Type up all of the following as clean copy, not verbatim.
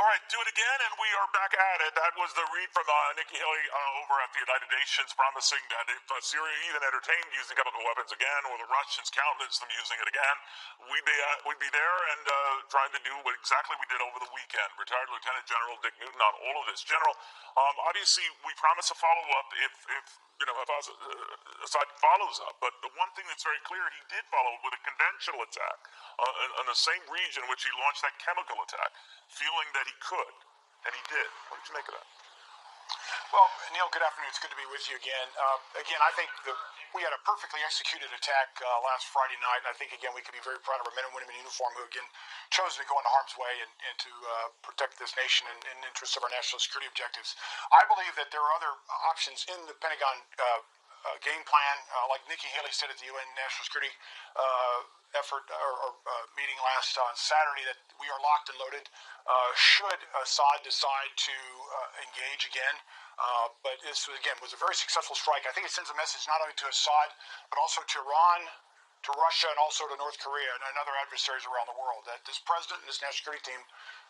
All right, do it again, and we are back at it. That was the read from Nikki Haley over at the United Nations, promising that if Syria even entertained using chemical weapons again, or the Russians countenanced them using it again, we'd be there and trying to do what exactly we did over the weekend. Retired Lieutenant General Dick Newton on all of this. General, obviously, we promise a follow-up if Assad follows up, but the one thing that's very clear, he did follow up with a conventional attack in the same region in which he launched that chemical attack, feeling that he could, and he did. What did you make of that? Well, Neil, good afternoon. It's good to be with you again. I think we had a perfectly executed attack last Friday night, and I think, again, we can be very proud of our men and women in uniform who, again, chose to go into harm's way and to protect this nation in interest of our national security objectives. I believe that there are other options in the Pentagon game plan, like Nikki Haley said at the UN National Security meeting last on Saturday, that we are locked and loaded should Assad decide to engage again. But this, again, was a very successful strike. I think it sends a message not only to Assad, but also to Iran, to Russia, and also to North Korea and other adversaries around the world, that this president and this national security team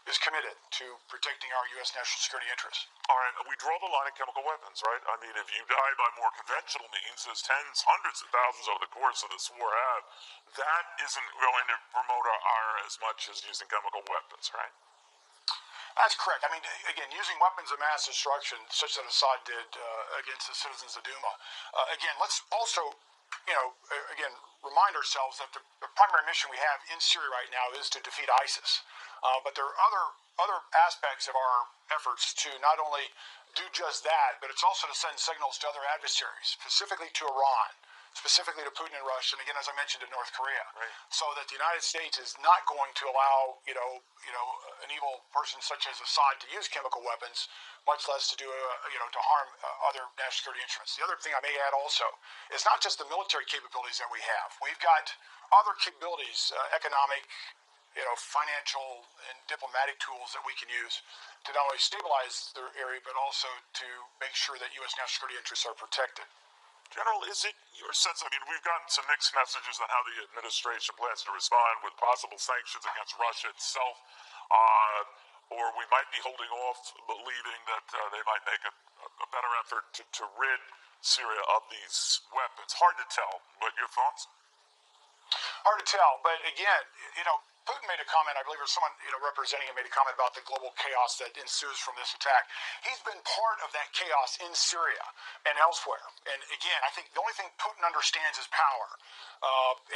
is committed to protecting our U.S. national security interests. All right, we draw the line at chemical weapons, right? I mean, if you die by more conventional means, as tens, hundreds of thousands over the course of this war have, that isn't going to promote our as much as using chemical weapons, right? That's correct. I mean, again, using weapons of mass destruction, such that Assad did against the citizens of Douma. Again, let's also, remind ourselves that the primary mission we have in Syria right now is to defeat ISIS. But there are other aspects of our efforts to not only do just that, but it's also to send signals to other adversaries, specifically to Iran, specifically to Putin and Russia, and again, as I mentioned, to North Korea, right, so that the United States is not going to allow, an evil person such as Assad to use chemical weapons, much less to do, to harm other national security interests. The other thing I may add also is not just the military capabilities that we have. We've got other capabilities, economic, financial and diplomatic tools that we can use to not only stabilize the area, but also to make sure that U.S. national security interests are protected. General, is it your sense, I mean, we've gotten some mixed messages on how the administration plans to respond with possible sanctions against Russia itself, or we might be holding off, believing that they might make a better effort to rid Syria of these weapons. Hard to tell, but your thoughts? Hard to tell, but again, Putin made a comment, I believe it was someone representing him made a comment about the global chaos that ensues from this attack. He's been part of that chaos in Syria and elsewhere. And again, I think the only thing Putin understands is power.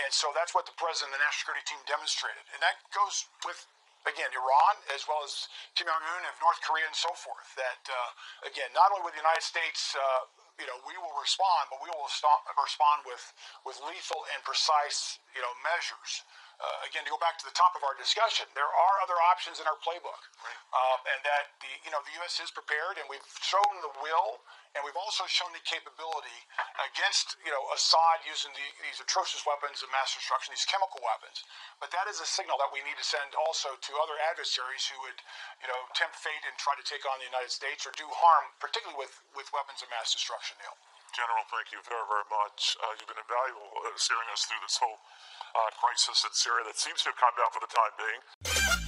And so that's what the president and the national security team demonstrated. And that goes with, again, Iran, as well as Kim Jong-un of North Korea and so forth. That, again, not only with the United States, we will respond, but we will respond with lethal and precise, measures. Again, to go back to the top of our discussion, there are other options in our playbook, right, and that the U.S. is prepared, and we've shown the will, and we've also shown the capability against Assad using these atrocious weapons of mass destruction, these chemical weapons. But that is a signal that we need to send also to other adversaries who would tempt fate and try to take on the United States or do harm, particularly with weapons of mass destruction. Neil. General, thank you very, very much. You've been invaluable steering us through this whole crisis in Syria that seems to have calmed down for the time being.